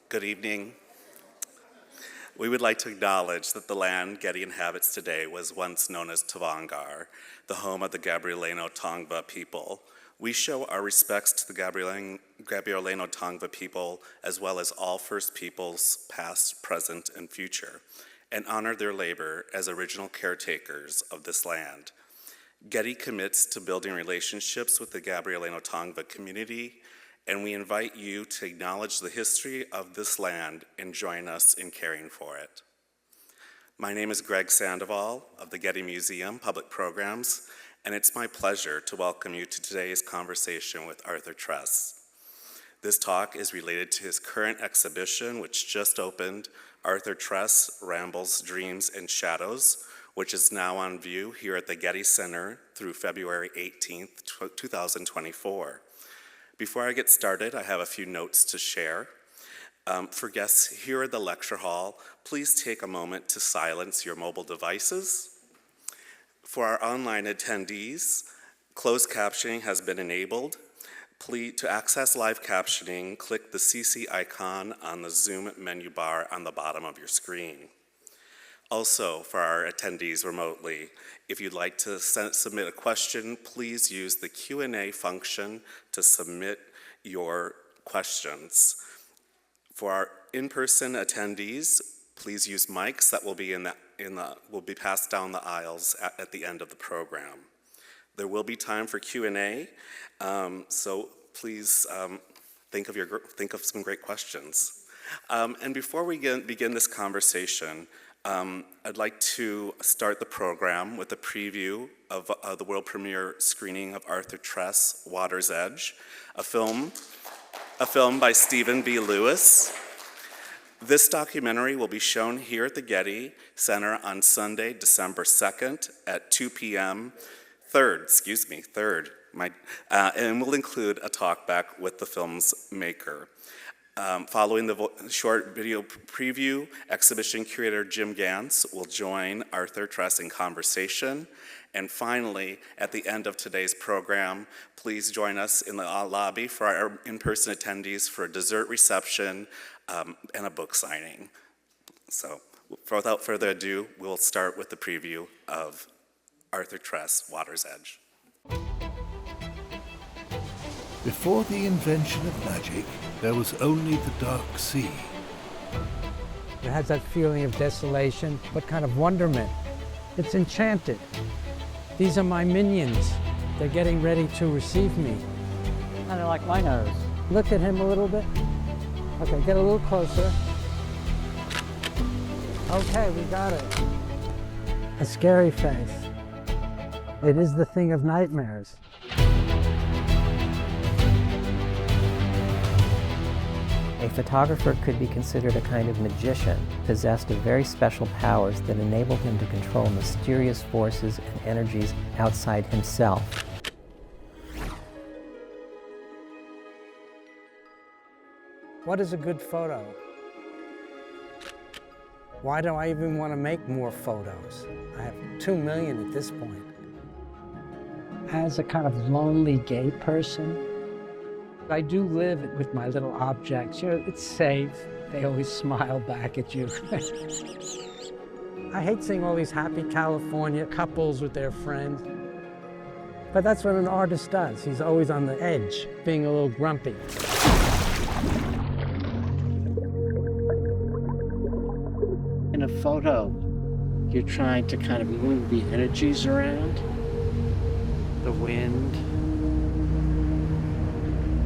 Good evening. We would like to acknowledge that the land Getty inhabits today was once known as Tavangar, the home of the Gabrielino Tongva people. We show our respects to the Gabrielino Tongva people, as well as all First Peoples, past, present, and future, and honor their labor as original caretakers of this land. Getty commits to building relationships with the Gabrielino Tongva community, and we invite you to acknowledge the history of this land and join us in caring for it. My name is Greg Sandoval of the Getty Museum Public Programs, and it's my pleasure to welcome you to today's conversation with Arthur Tress. This talk is related to his current exhibition, which just opened, Arthur Tress, Rambles, Dreams, and Shadows, which is now on view here at the Getty Center through February 18th, 2024. Before I get started, I have a few notes to share. For guests here at the lecture hall, please take a moment to silence your mobile devices. For our online attendees, closed captioning has been enabled. To access live captioning, click the CC icon on the Zoom menu bar on the bottom of your screen. Also, for our attendees remotely, if you'd like to submit a question, please use the Q&A function to submit your questions. For our in-person attendees, please use mics that will be passed down the aisles at the end of the program. There will be time for Q&A, so please think of some great questions. And before we begin this conversation, I'd like to start the program with a preview of the world premiere screening of Arthur Tress, Water's Edge, a film by Stephen B. Lewis. This documentary will be shown here at the Getty Center on Sunday, December 2nd at 2 p.m. 3rd, and will include a talkback with the film's maker. Following the short video preview, exhibition curator Jim Gantz will join Arthur Tress in conversation. And finally, at the end of today's program, please join us in the lobby for our in-person attendees for a dessert reception and a book signing. So without further ado, we'll start with the preview of Arthur Tress, Water's Edge. Before the invention of magic, there was only the dark sea. It has that feeling of desolation, but kind of wonderment. It's enchanted. These are my minions. They're getting ready to receive me. Kind of like my nose. Look at him a little bit. Okay, get a little closer. Okay, we got it. A scary face. It is the thing of nightmares. A photographer could be considered a kind of magician, possessed of very special powers that enabled him to control mysterious forces and energies outside himself. What is a good photo? Why do I even want to make more photos? I have 2 million at this point. As a kind of lonely gay person, I do live with my little objects. You know, it's safe. They always smile back at you. I hate seeing all these happy California couples with their friends. But that's what an artist does. He's always on the edge, being a little grumpy. In a photo, you're trying to kind of move the energies around, the wind,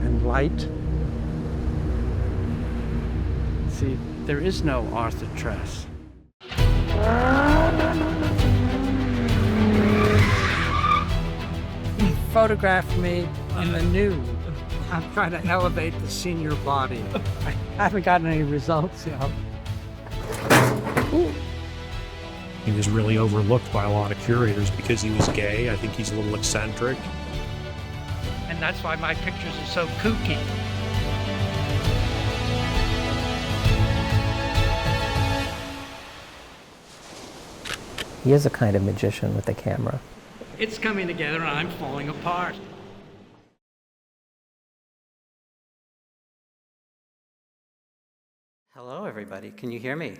And light. See, there is no Arthur Tress. He photographed me in the nude. I'm trying to elevate the senior body. I haven't gotten any results yet. He was really overlooked by a lot of curators because he was gay. I think he's a little eccentric. And that's why my pictures are so kooky. He is a kind of magician with a camera. It's coming together and I'm falling apart. Hello, everybody. Can you hear me?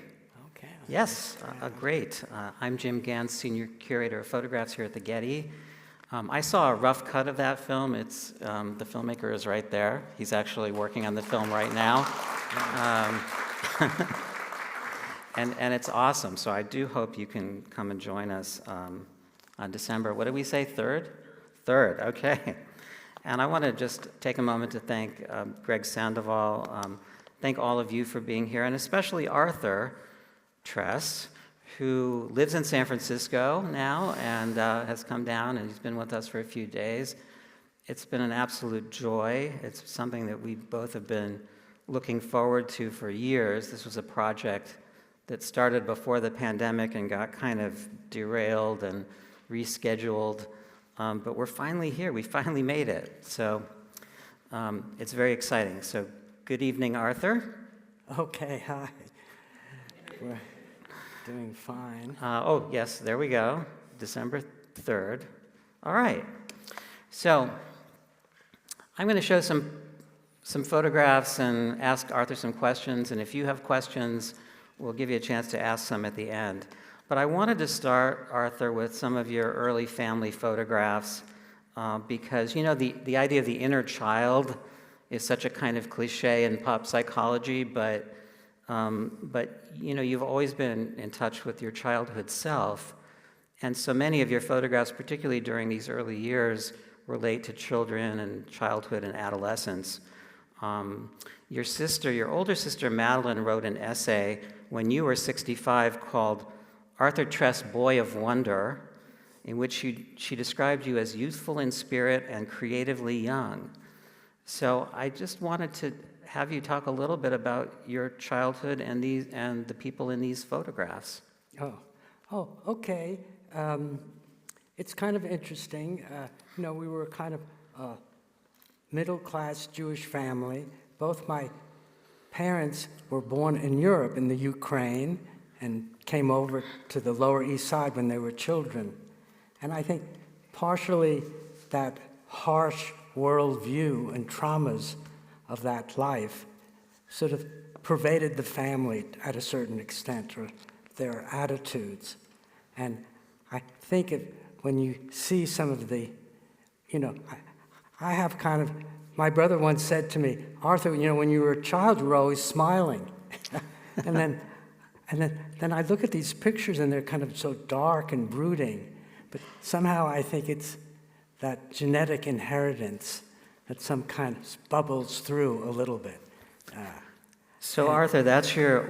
Okay. Yes, great. I'm Jim Gans, Senior Curator of Photographs here at the Getty. I saw a rough cut of that film. It's the filmmaker is right there. He's actually working on the film right now. And it's awesome. So I do hope you can come and join us on December, what did we say, 3rd? 3rd, okay. And I want to just take a moment to thank Greg Sandoval, thank all of you for being here, and especially Arthur Tress, who lives in San Francisco now and has come down, and he's been with us for a few days. It's been an absolute joy. It's something that we both have been looking forward to for years. This was a project that started before the pandemic and got kind of derailed and rescheduled, but we're finally here. We finally made it. So it's very exciting. So good evening, Arthur. Okay, hi. We're doing fine. Oh, yes, there we go. December 3rd. All right. So I'm going to show some photographs and ask Arthur some questions, and if you have questions, we'll give you a chance to ask some at the end. But I wanted to start, Arthur, with some of your early family photographs because, you know, the idea of the inner child is such a kind of cliche in pop psychology, but you know, you've always been in touch with your childhood self, and so many of your photographs, particularly during these early years, relate to children and childhood and adolescence. Your older sister Madeline wrote an essay when you were 65 called Arthur Tress, Boy of Wonder, in which she described you as youthful in spirit and creatively young. So I just wanted to have you talk a little bit about your childhood and the people in these photographs. Oh, okay. It's kind of interesting. You know, we were kind of a middle-class Jewish family. Both my parents were born in Europe, in the Ukraine, and came over to the Lower East Side when they were children. And I think partially that harsh worldview and traumas of that life sort of pervaded the family at a certain extent, or their attitudes. And I think when you see some of the, you know, I have kind of, my brother once said to me, Arthur, you know, when you were a child, you were always smiling. and then I look at these pictures and they're kind of so dark and brooding, but somehow I think it's that genetic inheritance that some kind of bubbles through a little bit. So Arthur, that's your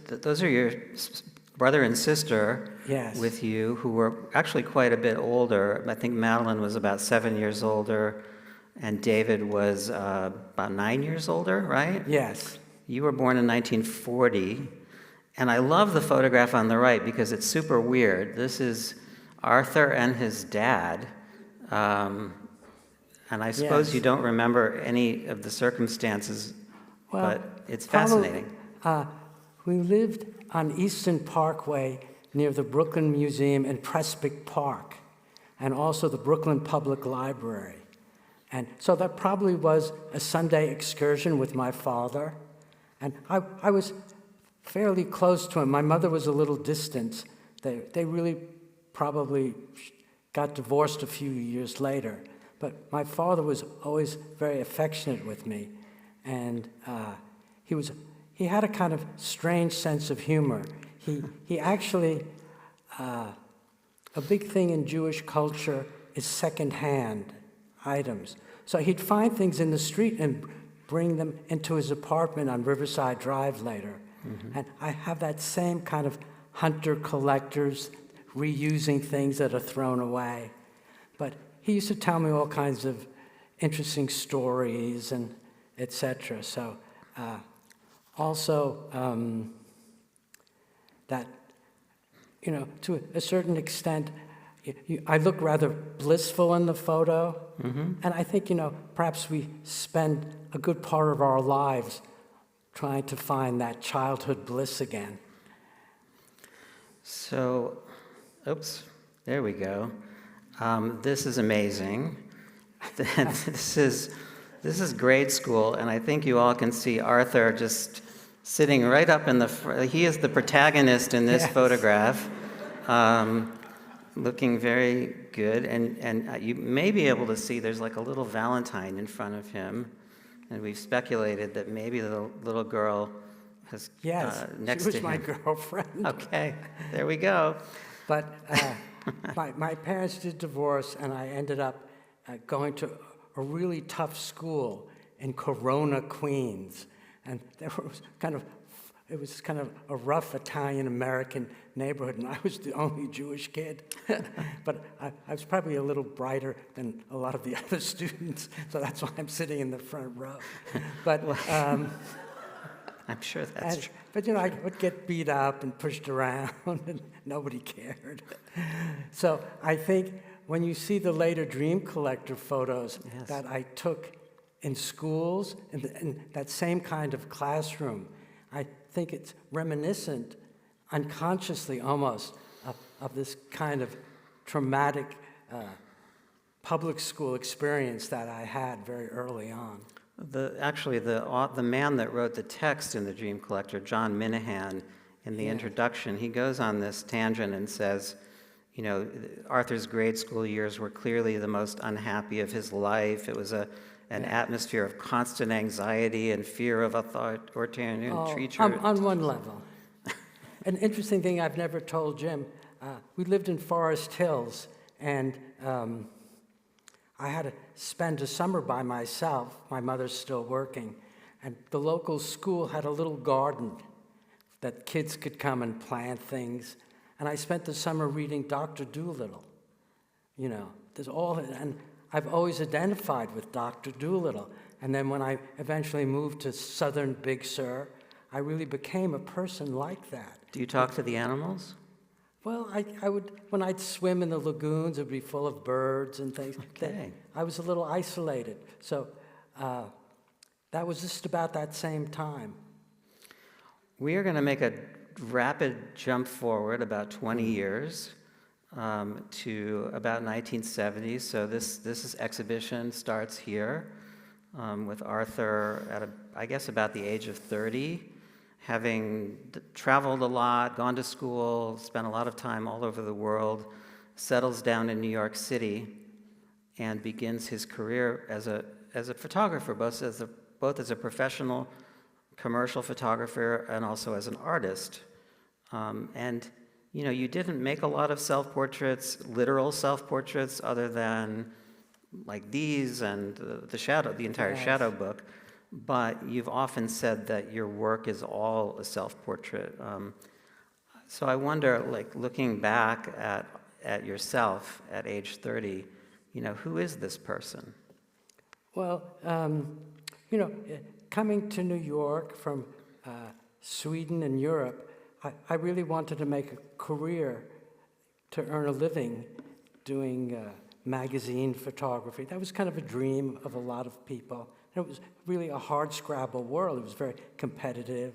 those are your brother and sister Yes. with you, who were actually quite a bit older. I think Madeline was about 7 years older, and David was about 9 years older, right? Yes. You were born in 1940, and I love the photograph on the right because it's super weird. This is Arthur and his dad, and I suppose Yes. you don't remember any of the circumstances, but it's fascinating. We lived on Eastern Parkway near the Brooklyn Museum and Prospect Park, and also the Brooklyn Public Library. And so that probably was a Sunday excursion with my father. And I was fairly close to him. My mother was a little distant. They really probably got divorced a few years later. But my father was always very affectionate with me. And he had a kind of strange sense of humor. He actually, a big thing in Jewish culture is secondhand items. So he'd find things in the street and bring them into his apartment on Riverside Drive later. Mm-hmm. And I have that same kind of hunter-collectors reusing things that are thrown away. But he used to tell me all kinds of interesting stories and etc. So also that, you know, to a certain extent, I look rather blissful in the photo. Mm-hmm. And I think, you know, perhaps we spend a good part of our lives trying to find that childhood bliss again. So, oops, there we go. This is amazing. This is grade school, and I think you all can see Arthur just sitting right up in the front. He is the protagonist in this Yes. photograph, looking very good. And you may be able to see there's like a little Valentine in front of him. And we've speculated that maybe the little girl has Yes, next she was to my him. girlfriend. Okay, there we go. But my parents did divorce, and I ended up going to a really tough school in Corona, Queens. And it was kind of a rough Italian-American neighborhood, and I was the only Jewish kid. But I was probably a little brighter than a lot of the other students, so that's why I'm sitting in the front row. But I'm sure that's true. but I would get beat up and pushed around, and nobody cared. So I think when you see the later Dream Collector photos Yes. that I took in schools, in that same kind of classroom, I think it's reminiscent, unconsciously almost, of this kind of traumatic public school experience that I had very early on. Actually, the man that wrote the text in The Dream Collector, John Minahan, in the introduction, he goes on this tangent and says, Arthur's grade school years were clearly the most unhappy of his life. It was an atmosphere of constant anxiety and fear of authoritarian treachery. On one level. An interesting thing I've never told Jim, we lived in Forest Hills, and I had to spend a summer by myself. My mother's still working. And the local school had a little garden that kids could come and plant things. And I spent the summer reading Dr. Dolittle. And I've always identified with Dr. Dolittle. And then when I eventually moved to Southern Big Sur, I really became a person like that. Do you talk to the animals? Well, I would, when I'd swim in the lagoons, it would be full of birds and things. Okay. I was a little isolated. So that was just about that same time. We are going to make a rapid jump forward about 20 years to about 1970. So this exhibition starts here with Arthur at, I guess, about the age of 30. Having traveled a lot, gone to school, spent a lot of time all over the world, settles down in New York City, and begins his career as a photographer, both as a professional commercial photographer and also as an artist. And you didn't make a lot of self-portraits, literal self-portraits, other than like these and the entire Shadow book. But you've often said that your work is all a self-portrait. So I wonder, like, looking back at yourself at age 30, who is this person? Well, coming to New York from Sweden and Europe, I really wanted to make a career to earn a living doing magazine photography. That was kind of a dream of a lot of people. It was really a hard-scrabble world. It was very competitive,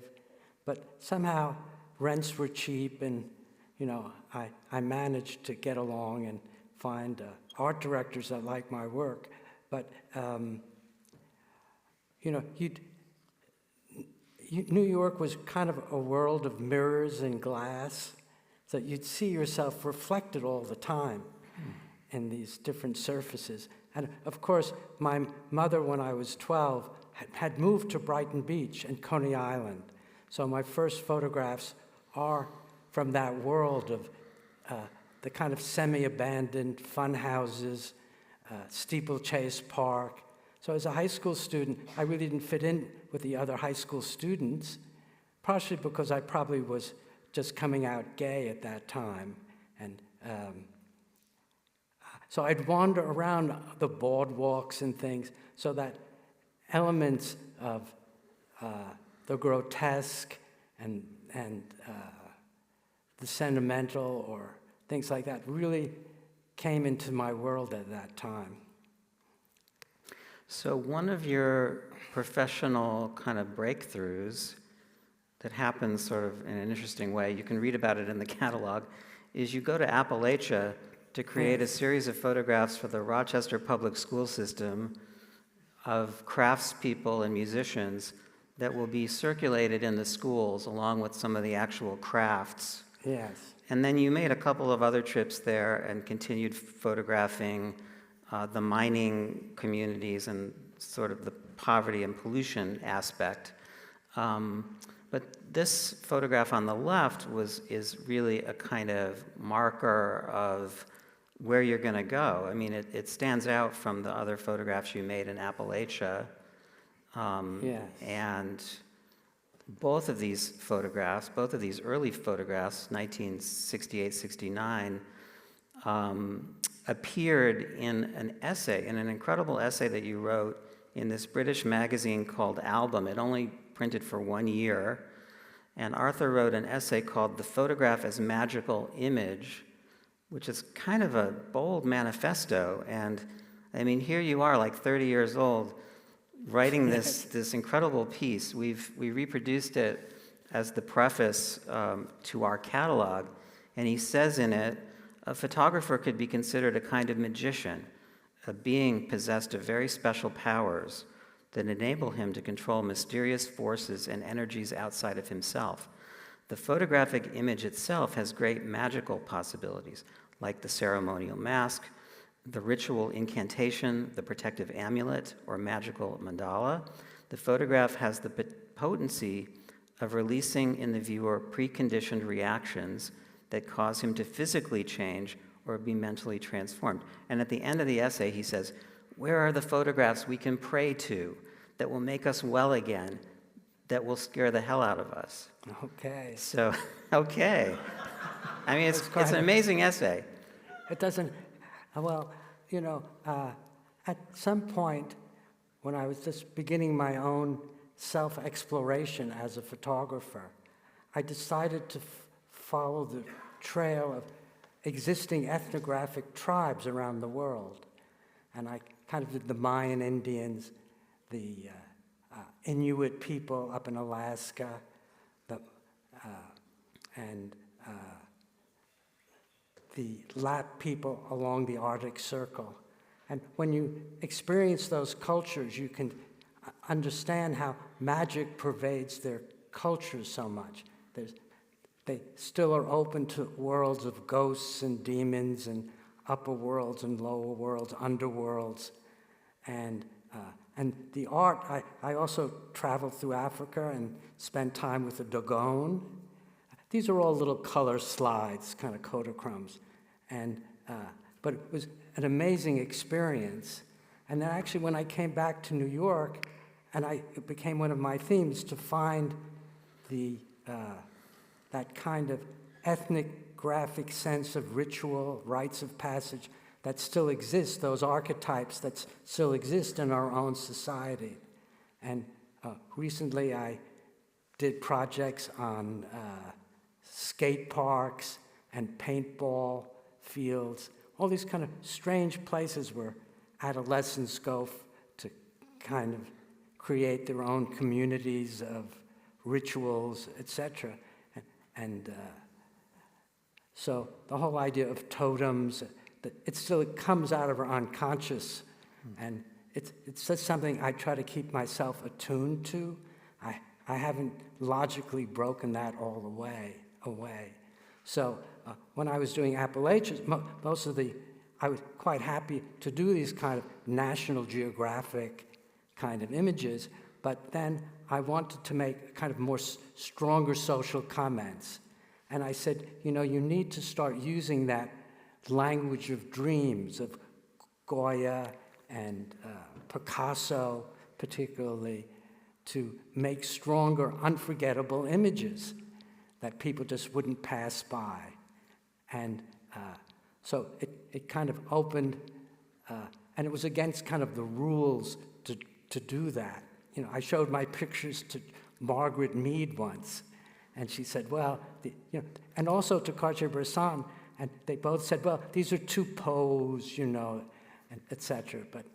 but somehow rents were cheap, and I managed to get along and find art directors that liked my work. But New York was kind of a world of mirrors and glass, so you'd see yourself reflected all the time in these different surfaces. And of course, my mother, when I was 12, had moved to Brighton Beach and Coney Island. So my first photographs are from that world of the kind of semi-abandoned fun houses, Steeplechase Park. So as a high school student, I really didn't fit in with the other high school students, partially because I probably was just coming out gay at that time. And so I'd wander around the boardwalks and things, so that elements of the grotesque and the sentimental or things like that really came into my world at that time. So one of your professional kind of breakthroughs that happens sort of in an interesting way, you can read about it in the catalog, is you go to Appalachia to create a series of photographs for the Rochester Public School System of craftspeople and musicians that will be circulated in the schools along with some of the actual crafts. Yes. And then you made a couple of other trips there and continued photographing the mining communities and sort of the poverty and pollution aspect. But this photograph on the left is really a kind of marker of where you're going to go. I mean, it stands out from the other photographs you made in Appalachia. Yes. And both of these photographs, both of these early photographs, 1968, 69, appeared in an essay, in an incredible essay that you wrote in this British magazine called Album. It only printed for 1 year. And Arthur wrote an essay called The Photograph as Magical Image, which is kind of a bold manifesto. And I mean, here you are, like 30 years old, writing this incredible piece. We reproduced it as the preface to our catalog. And he says in it, a photographer could be considered a kind of magician, a being possessed of very special powers that enable him to control mysterious forces and energies outside of himself. The photographic image itself has great magical possibilities, like the ceremonial mask, the ritual incantation, the protective amulet, or magical mandala. The photograph has the potency of releasing in the viewer preconditioned reactions that cause him to physically change or be mentally transformed. And at the end of the essay, he says, where are the photographs we can pray to that will make us well again, that will scare the hell out of us? Okay. So, okay. I mean, it's an amazing essay. It doesn't, well, you know, at some point when I was just beginning my own self-exploration as a photographer, I decided to follow the trail of existing ethnographic tribes around the world. And I kind of did the Mayan Indians, the Inuit people up in Alaska, and the Lap people along the Arctic Circle. And when you experience those cultures, you can understand how magic pervades their cultures so much. They still are open to worlds of ghosts and demons and upper worlds and lower worlds, underworlds. And the art, I also traveled through Africa and spent time with the Dogon. These are all little color slides, kind of Kodachromes. But it was an amazing experience. And then actually when I came back to New York, it became one of my themes to find that kind of ethnographic sense of ritual, rites of passage that still exists, those archetypes that still exist in our own society. And recently I did projects on skate parks and paintball fields, all these kind of strange places where adolescents go to kind of create their own communities of rituals, etc. And so the whole idea of totems, it comes out of our unconscious, and it's just something I try to keep myself attuned to. I haven't logically broken that all the way away. So when I was doing Appalachians, I was quite happy to do these kind of National Geographic kind of images, but then I wanted to make kind of more stronger social comments. And I said, you know, you need to start using that language of dreams, of Goya and Picasso particularly, to make stronger, unforgettable images that people just wouldn't pass by. And so it kind of opened, and it was against kind of the rules to do that. You know, I showed my pictures to Margaret Mead once, and she said, well, and also to Cartier-Bresson, and they both said, well, these are too pose, you know, and et cetera. But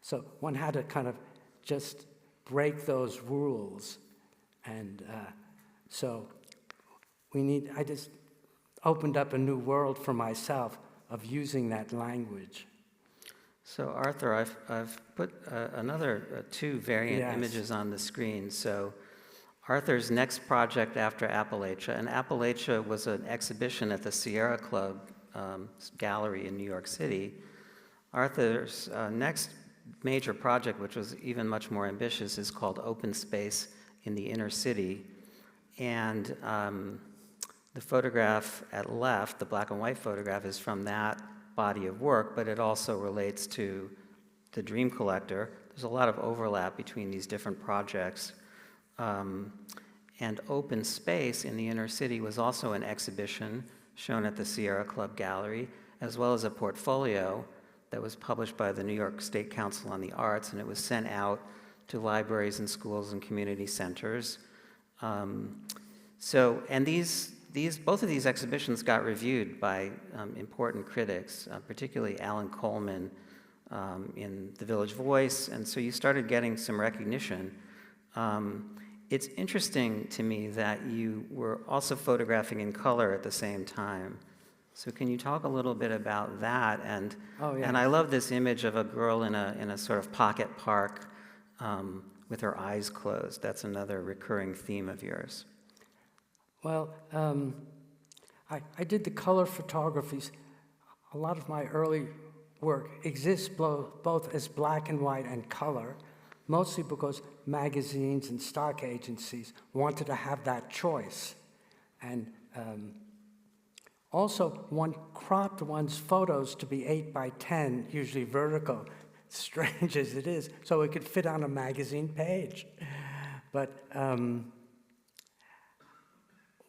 so one had to kind of just break those rules. And so I just opened up a new world for myself of using that language. So Arthur, I've put another two variant Yes. images on the screen. So Arthur's next project after Appalachia, and Appalachia was an exhibition at the Sierra Club Gallery in New York City. Arthur's next major project, which was even much more ambitious, is called Open Space in the Inner City. And the photograph at left, the black and white photograph, is from that body of work, but it also relates to the Dream Collector. There's a lot of overlap between these different projects. And Open Space in the Inner City was also an exhibition shown at the Sierra Club Gallery, as well as a portfolio that was published by the New York State Council on the Arts, and it was sent out to libraries and schools and community centers. Both of these exhibitions got reviewed by important critics, particularly Alan Coleman in The Village Voice, and so you started getting some recognition. It's interesting to me that you were also photographing in color at the same time. So can you talk a little bit about that? And Oh, yeah. and I love this image of a girl in a sort of pocket park with her eyes closed. That's another recurring theme of yours. Well, I did the color photographies. A lot of my early work exists both as black and white and color, mostly because magazines and stock agencies wanted to have that choice. And also, one cropped one's photos to be 8 by 10, usually vertical, strange as it is, so it could fit on a magazine page. But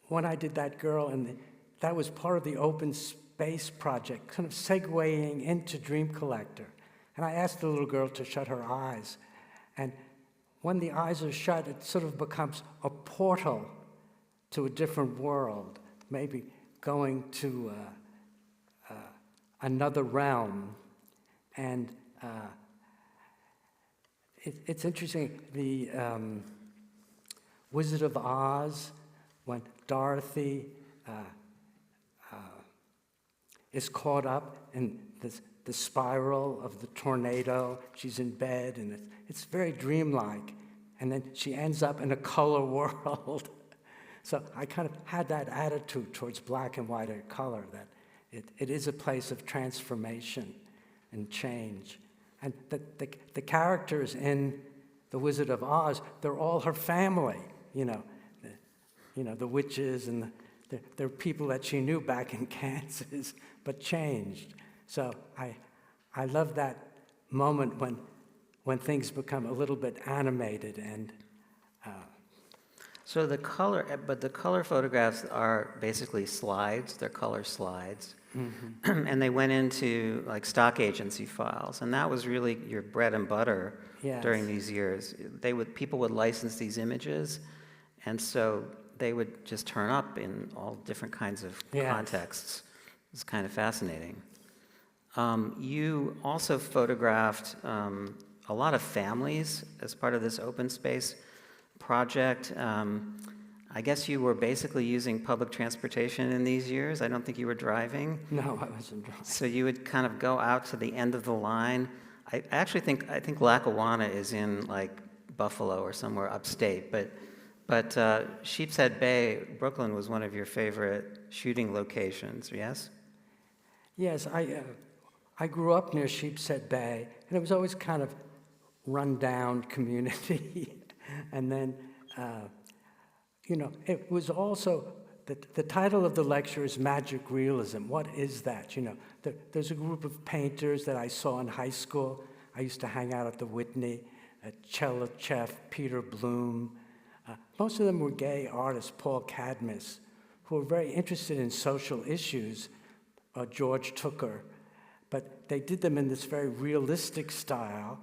when I did that girl, and that was part of the Open Space project, kind of segueing into Dream Collector. And I asked the little girl to shut her eyes. And when the eyes are shut, it sort of becomes a portal to a different world, maybe going to another realm. And it's interesting, the Wizard of Oz, when Dorothy is caught up in the spiral of the tornado. She's in bed, and it's very dreamlike. And then she ends up in a color world. So I kind of had that attitude towards black and white and color, that it is a place of transformation and change. And the characters in The Wizard of Oz, they're all her family, the witches, and they're people that she knew back in Kansas, but changed. So I love that moment when things become a little bit animated and. So the color photographs are basically slides. They're color slides, and they went into like stock agency files, and that was really your bread and butter Yes. during these years. People would license these images, and so they would just turn up in all different kinds of Yes. contexts. It's kind of fascinating. You also photographed a lot of families as part of this open space project. I guess you were basically using public transportation in these years. I don't think you were driving. No, I wasn't driving. So you would kind of go out to the end of the line. I think Lackawanna is in like Buffalo or somewhere upstate, but Sheepshead Bay, Brooklyn, was one of your favorite shooting locations. Yes. Yes, I grew up near Sheepshead Bay, and it was always kind of run-down community. And then, it was also, the title of the lecture is Magic Realism. What is that? There's a group of painters that I saw in high school. I used to hang out at the Whitney, Tchelistcheff, Peter Bloom. Most of them were gay artists, Paul Cadmus, who were very interested in social issues, George Tooker. But they did them in this very realistic style,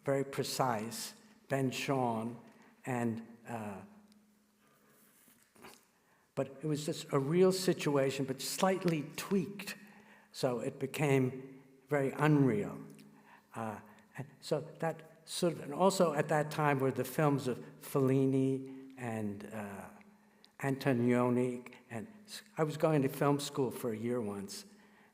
very precise. Ben Shawn, but it was just a real situation, but slightly tweaked, so it became very unreal. And so that sort of, and also at that time were the films of Fellini and Antonioni, and I was going to film school for a year once,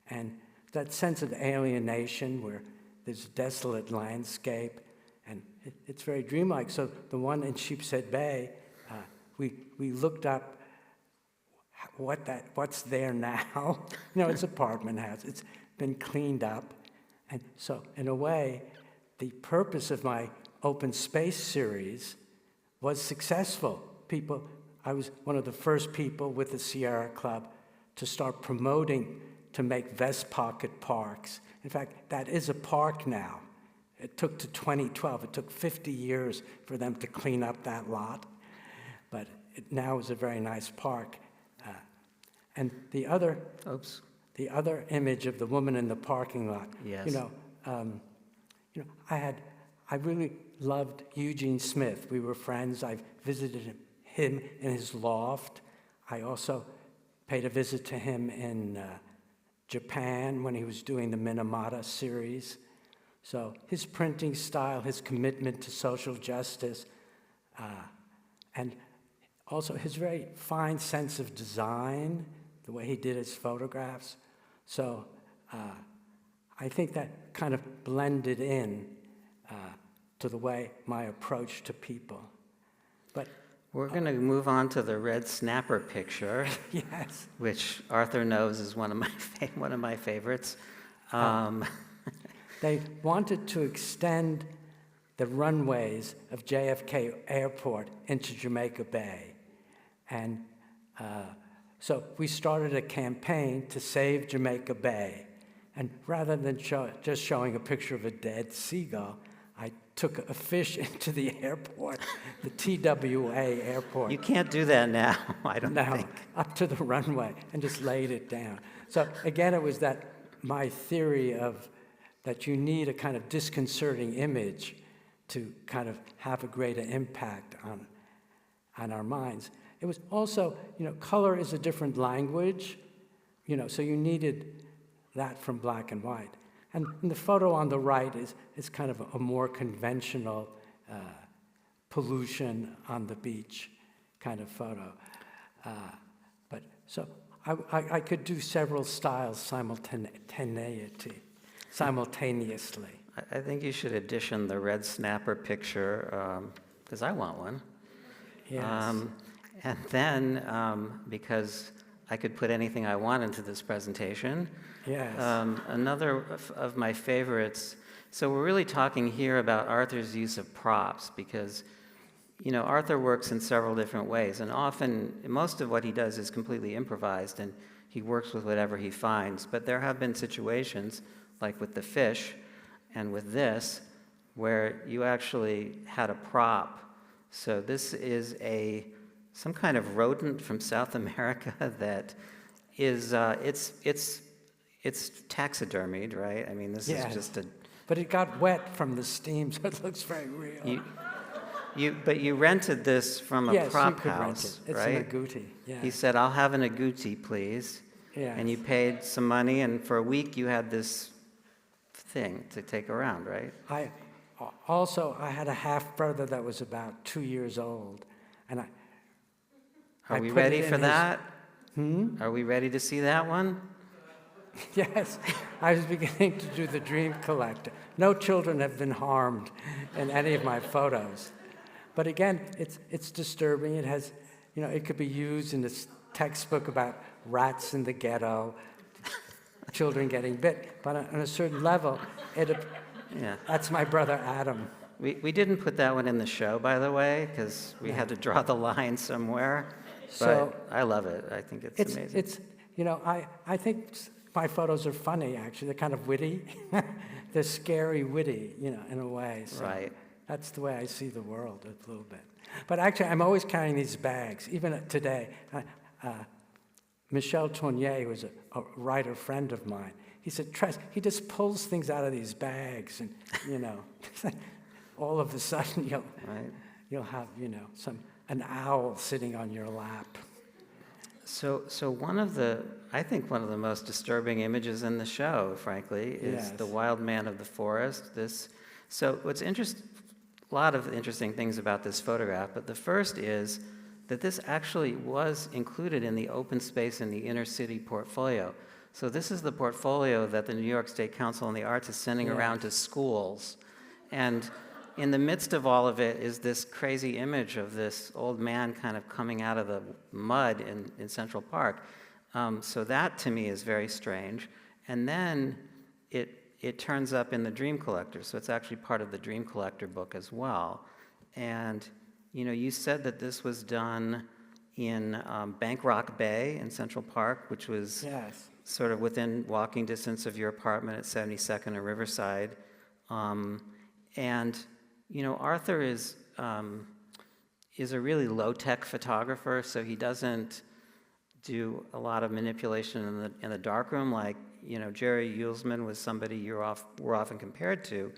and that sense of alienation where there's a desolate landscape, and it's very dreamlike. So the one in Sheepshead Bay, we looked up what's there now. It's an apartment house. It's been cleaned up. And so in a way, the purpose of my open space series was successful. I was one of the first people with the Sierra Club to start promoting to make vest pocket parks. In fact, that is a park now. It took to 2012, it took 50 years for them to clean up that lot, but it now is a very nice park. And the other image of the woman in the parking lot. Yes. I really loved Eugene Smith. We were friends. I visited him in his loft. I also paid a visit to him in Japan when he was doing the Minamata series. So his printing style, his commitment to social justice, and also his very fine sense of design, the way he did his photographs. So I think that kind of blended in to the way my approach to people. But We're going to move on to the red snapper picture, yes, which Arthur knows is one of my favorites. they wanted to extend the runways of JFK Airport into Jamaica Bay. And so we started a campaign to save Jamaica Bay. And rather than just showing a picture of a dead seagull, I took a fish into the airport, the TWA airport. You can't do that now, I don't think. Up to the runway and just laid it down. So again, it was my theory of that you need a kind of disconcerting image to kind of have a greater impact on our minds. It was also, color is a different language, so you needed that from black and white. And the photo on the right is kind of a more conventional pollution on the beach kind of photo. But so I could do several styles simultaneously. I think you should edition the red snapper picture, because I want one. Yes. And then, because I could put anything I want into this presentation, Yes. Another of my favorites, so we're really talking here about Arthur's use of props, because Arthur works in several different ways, and often most of what he does is completely improvised, and he works with whatever he finds. But there have been situations, like with the fish and with this, where you actually had a prop. So this is some kind of rodent from South America that is it's taxidermied, right? I mean, this is just a. But it got wet from the steam, so it looks very real. But you rented this from a prop house, It's right? an agouti. Yeah. He said, "I'll have an agouti, please." Yes. And you paid some money, and for a week you had this thing to take around, right? I had a half brother that was about 2 years old, and Are we put it ready in for his- that? Are we ready to see that one? Yes, I was beginning to do the dream collector. No children have been harmed in any of my photos. But again, it's disturbing. It has, it could be used in this textbook about rats in the ghetto, children getting bit. But on a certain level, that's my brother Adam. We didn't put that one in the show, by the way, because we had to draw the line somewhere. So but I love it. I think it's amazing. I think my photos are funny, actually. They're kind of witty. They're scary witty, in a way. So Right. That's the way I see the world a little bit. But actually, I'm always carrying these bags, even today. Michel Tournier, who was a writer friend of mine, he said, Tress, he just pulls things out of these bags, and, all of a sudden you'll have, an owl sitting on your lap. So I think one of the most disturbing images in the show, frankly, is the wild man of the forest. What's interesting, a lot of interesting things about this photograph, but the first is that this actually was included in the open space in the inner city portfolio. So this is the portfolio that the New York State Council on the Arts is sending around to schools. And in the midst of all of it is this crazy image of this old man kind of coming out of the mud in Central Park. So that, to me, is very strange. And then it turns up in the Dream Collector, so it's actually part of the Dream Collector book as well. And, you know, you said that this was done in Bank Rock Bay in Central Park, which was sort of within walking distance of your apartment at 72nd and Riverside. And, you know, Arthur is a really low-tech photographer, so he doesn't do a lot of manipulation in the darkroom, like, you know, Jerry Uelsman was somebody we're often compared to,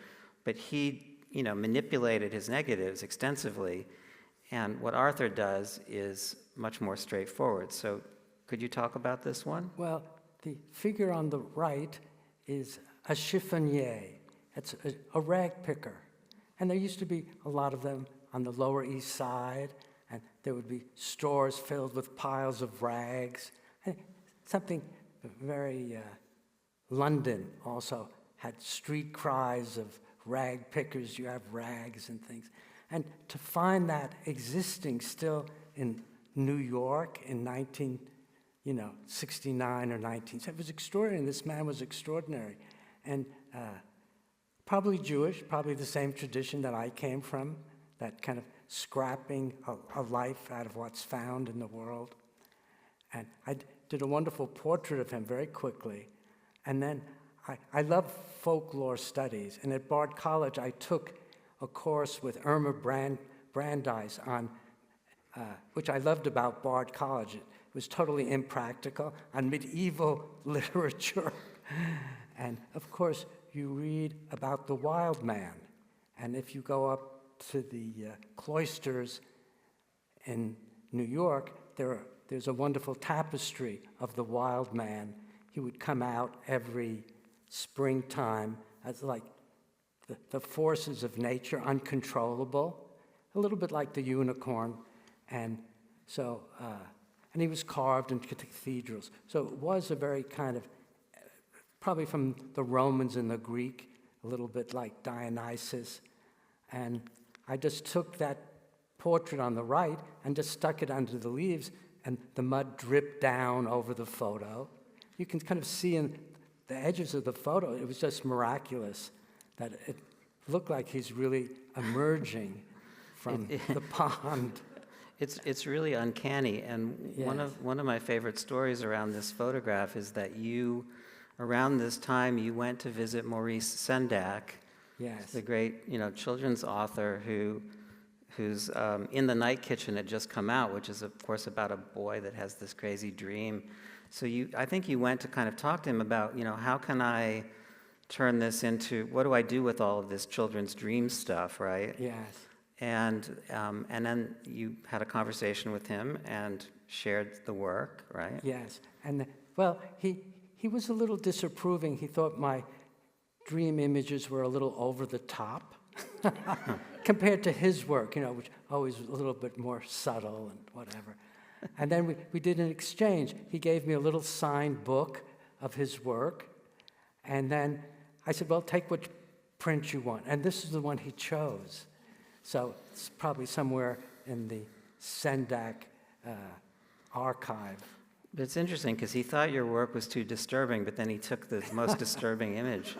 but he, you know, manipulated his negatives extensively. And what Arthur does is much more straightforward. So could you talk about this one? Well, the figure on the right is a chiffonnier. It's a rag picker. And there used to be a lot of them on the Lower East Side, and there would be stores filled with piles of rags. And something very London also had street cries of rag pickers, you have rags and things. And to find that existing still in New York in 1969 or 19, it was extraordinary. This man was extraordinary. And probably Jewish, probably the same tradition that I came from, that kind of scrapping a life out of what's found in the world. And I did a wonderful portrait of him very quickly. And then I love folklore studies. And at Bard College, I took a course with Irma Brandeis on, which I loved about Bard College. It was totally impractical, on medieval literature. And of course, you read about the wild man. And if you go up to the cloisters in New York, there's a wonderful tapestry of the wild man. He would come out every springtime as like the forces of nature, uncontrollable, a little bit like the unicorn. And so, and he was carved into cathedrals. So it was a very kind of, probably from the Romans and the Greek, a little bit like Dionysus. And I just took that portrait on the right and just stuck it under the leaves, and the mud dripped down over the photo. You can kind of see in the edges of the photo, it was just miraculous that it looked like he's really emerging from the pond. It's really uncanny, and Yes. one of my favorite stories around this photograph is that you, around this time, you went to visit Maurice Sendak, Yes. the great, you know, children's author who's In the Night Kitchen had just come out, which is of course about a boy that has this crazy dream. So I think you went to kind of talk to him about, you know, how can I turn this into, what do I do with all of this children's dream stuff, right? Yes. And then you had a conversation with him and shared the work, right? Yes. And well, he was a little disapproving. He thought my dream images were a little over the top compared to his work, you know, which always was a little bit more subtle and whatever. And then we did an exchange. He gave me a little signed book of his work. And then I said, well, take which print you want. And this is the one he chose. So it's probably somewhere in the Sendak archive. But it's interesting because he thought your work was too disturbing, but then he took the most disturbing image.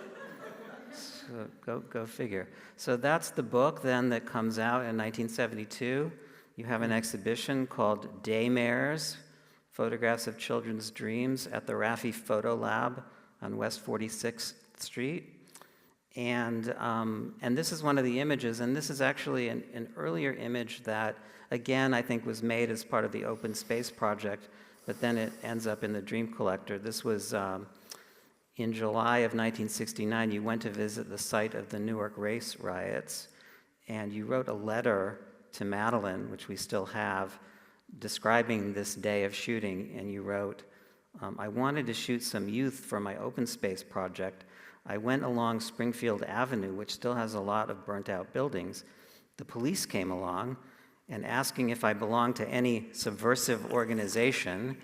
So go figure. So that's the book then that comes out in 1972. You have an exhibition called Daymares, Photographs of Children's Dreams at the Raffi Photo Lab on West 46th Street. And this is one of the images, and this is actually an earlier image that, again, I think was made as part of the Open Space Project, but then it ends up in the Dream Collector. This was in July of 1969. You went to visit the site of the Newark race riots, and you wrote a letter to Madeline, which we still have, describing this day of shooting, and you wrote, I wanted to shoot some youth for my open space project. I went along Springfield Avenue, which still has a lot of burnt-out buildings. The police came along, and asking if I belonged to any subversive organization,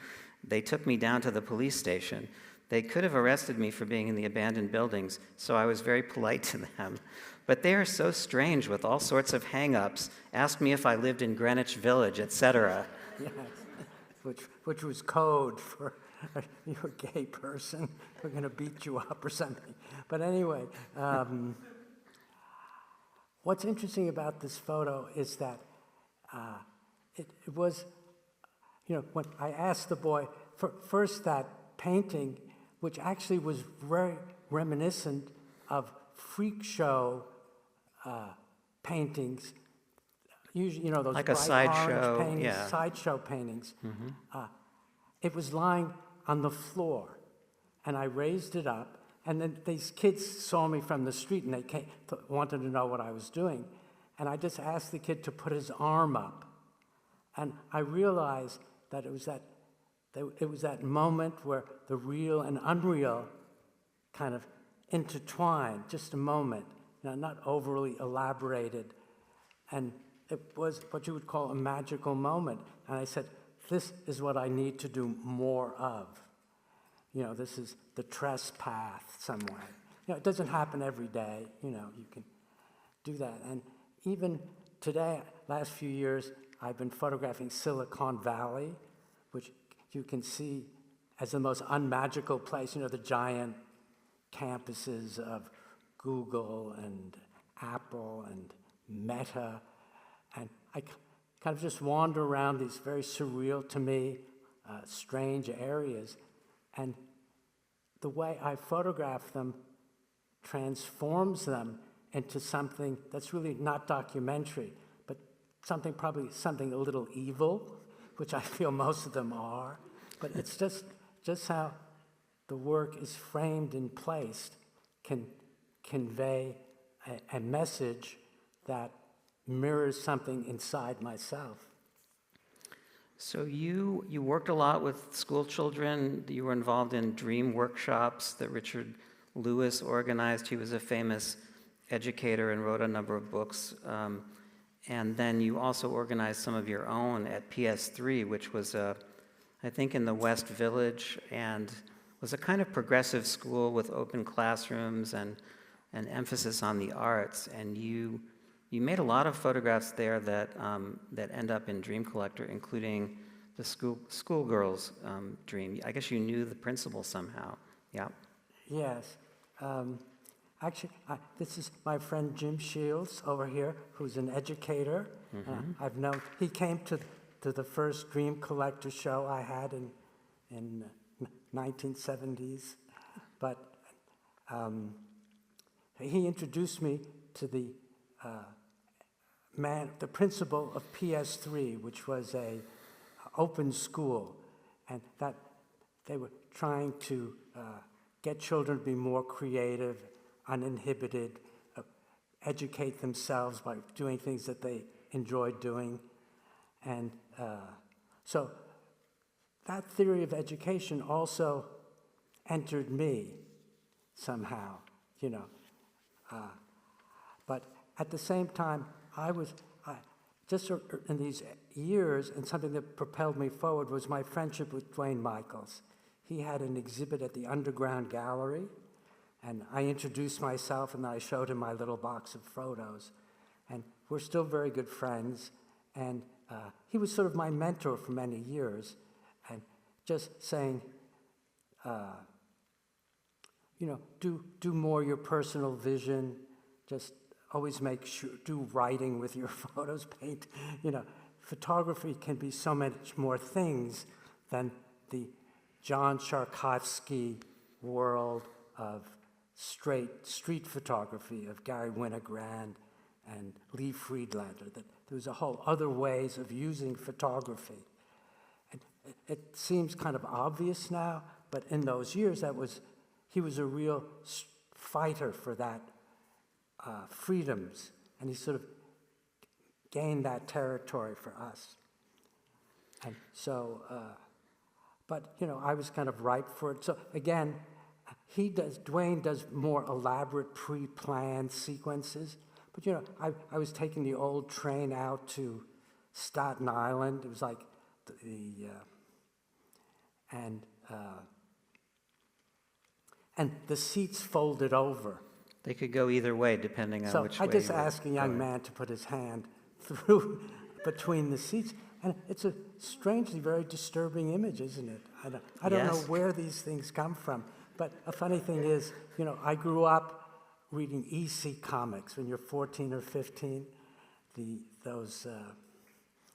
they took me down to the police station. They could have arrested me for being in the abandoned buildings, so I was very polite to them. But they are so strange with all sorts of hang-ups, asked me if I lived in Greenwich Village, etc. Yes, which was code for you're a gay person, we're going to beat you up or something. But anyway, what's interesting about this photo is that it was, when I asked the boy, first that painting, which actually was very reminiscent of freak show paintings, usually, those Like a bright sideshow, orange paintings, yeah. sideshow paintings. It was lying on the floor, and I raised it up, and then these kids saw me from the street, and they wanted to know what I was doing, and I just asked the kid to put his arm up, and I realized that it was that moment where the real and unreal kind of intertwined, just a moment, not overly elaborated. And it was what you would call a magical moment. And I said, this is what I need to do more of. This is the trespass some way. It doesn't happen every day, you can do that. And even today, last few years, I've been photographing Silicon Valley, which you can see as the most unmagical place, the giant campuses of Google and Apple and Meta. And I kind of just wander around these very surreal to me, strange areas. And the way I photograph them transforms them into something that's really not documentary, but probably something a little evil, which I feel most of them are. But it's just how the work is framed and placed can convey a message that mirrors something inside myself. So you worked a lot with school children. You were involved in dream workshops that Richard Lewis organized. He was a famous educator and wrote a number of books. And then you also organized some of your own at PS3, which was, I think, in the West Village, and was a kind of progressive school with open classrooms and an emphasis on the arts. And you made a lot of photographs there that end up in Dream Collector, including the schoolgirl's dream. I guess you knew the principal somehow. Yeah. Yes. Actually, this is my friend Jim Shields over here, who's an educator. I've known he came to the first Dream Collector show I had in 1970s, but he introduced me to the principal of PS3, which was a open school, and that they were trying to get children to be more creative, uninhibited, educate themselves by doing things that they enjoyed doing. And so that theory of education also entered me somehow, but at the same time, just in these years, and something that propelled me forward was my friendship with Duane Michals. He had an exhibit at the Underground Gallery, and I introduced myself, and I showed him my little box of photos. And we're still very good friends, and he was sort of my mentor for many years, and just saying, do more your personal vision, just always make sure, do writing with your photos, paint. Photography can be so much more things than the John Charkovsky world of street photography of Gary Winogrand and Lee Friedlander. That there was a whole other ways of using photography. And it seems kind of obvious now, but in those years, he was a real fighter for that freedoms, and he sort of gained that territory for us. And so, but I was kind of ripe for it. So again, Duane does more elaborate pre-planned sequences. But I was taking the old train out to Staten Island. It was like and the seats folded over. They could go either way depending on So which I way just you were asked a young going. man to put his hand through between the seats, and it's a strangely very disturbing image, isn't it? I don't know Yes. where these things come from, but a funny thing is, I grew up reading EC comics when you're 14 or 15, those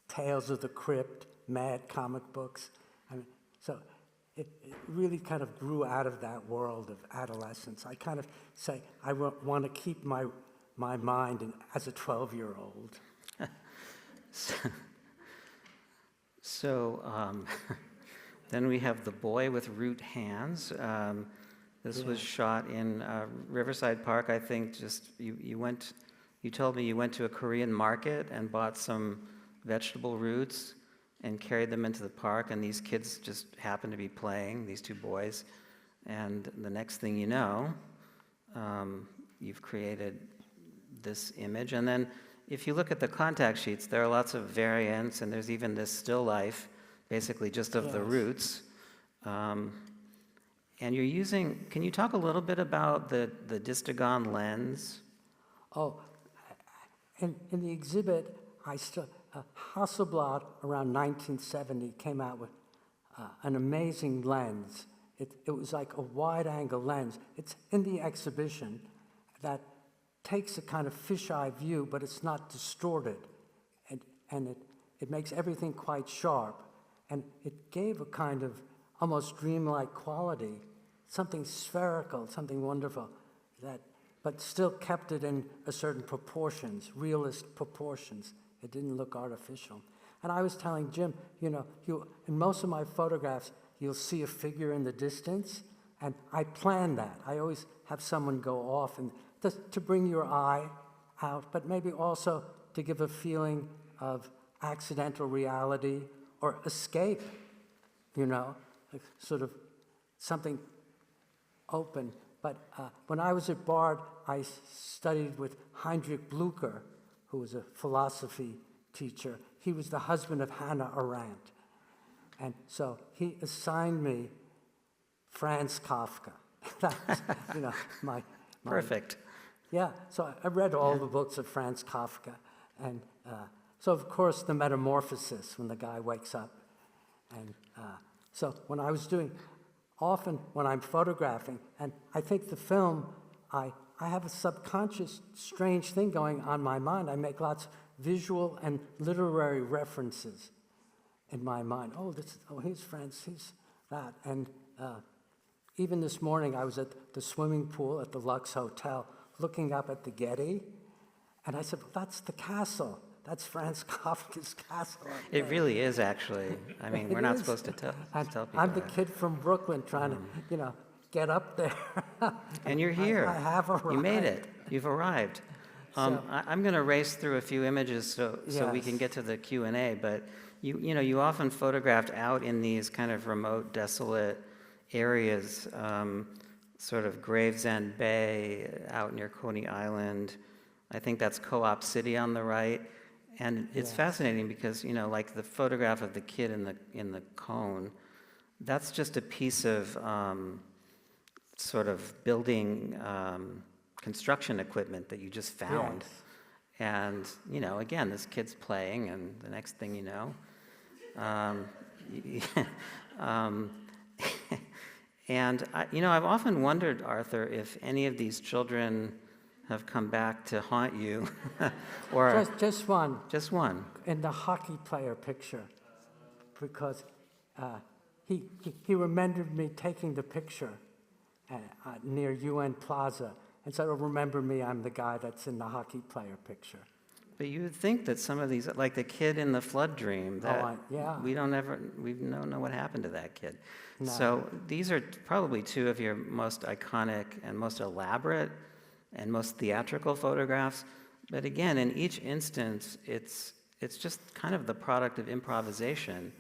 Tales of the Crypt, Mad comic books. So it really kind of grew out of that world of adolescence. I kind of say I want to keep my mind as a 12-year-old. So then we have The Boy with Root Hands. This was shot in Riverside Park, I think. You told me you went to a Korean market and bought some vegetable roots and carried them into the park, and these kids just happened to be playing, these two boys. And the next thing you know, you've created this image. And then if you look at the contact sheets, there are lots of variants, and there's even this still life, basically just of the Yes. roots. And you're using, can you talk a little bit about the Distagon lens? Oh, in the exhibit, Hasselblad around 1970 came out with an amazing lens. It was like a wide-angle lens. It's in the exhibition that takes a kind of fisheye view, but it's not distorted. And it makes everything quite sharp. And it gave a kind of almost dreamlike quality, something spherical, something wonderful, but still kept it in a certain proportions, realist proportions. It didn't look artificial. And I was telling Jim, in most of my photographs, you'll see a figure in the distance, and I plan that. I always have someone go off and to bring your eye out, but maybe also to give a feeling of accidental reality or escape, like sort of something open. But when I was at Bard, I studied with Heinrich Blücher, who was a philosophy teacher. He was the husband of Hannah Arendt. And so he assigned me Franz Kafka. That's, my Perfect. Yeah, so I read all the books of Franz Kafka. And so, of course, the metamorphosis when the guy wakes up. And so when I was often when I'm photographing, and I think the film, I have a subconscious strange thing going on in my mind. I make lots of visual and literary references in my mind. Here's Franz, he's that. And even this morning, I was at the swimming pool at the Lux Hotel looking up at the Getty, and I said, well, that's the castle. That's Franz Kafka's castle. It really is, actually. I mean, we're not is. supposed to tell people I'm the that. kid from Brooklyn trying to, get up there. And you're here. I have arrived. You made it. You've arrived. I'm going to race through a few images so we can Yes. get to the Q&A, but you often photographed out in these kind of remote, desolate areas, sort of Gravesend Bay, out near Coney Island. I think that's Co-op City on the right. And it's fascinating because, like the photograph of the kid in the cone, that's just a piece of sort of building construction equipment that you just found. Yes. And, again, this kid's playing, and the next thing you know, and, I've often wondered, Arthur, if any of these children have come back to haunt you, or Just one. just one. In the hockey player picture, because he remembered me taking the picture near UN Plaza, and said, "Oh, remember me? I'm the guy that's in the hockey player picture." But you would think that some of these, like the kid in the flood dream, that yeah. we don't know what happened to that kid. No. So these are probably two of your most iconic and most elaborate and most theatrical photographs. But again, in each instance, it's just kind of the product of improvisation.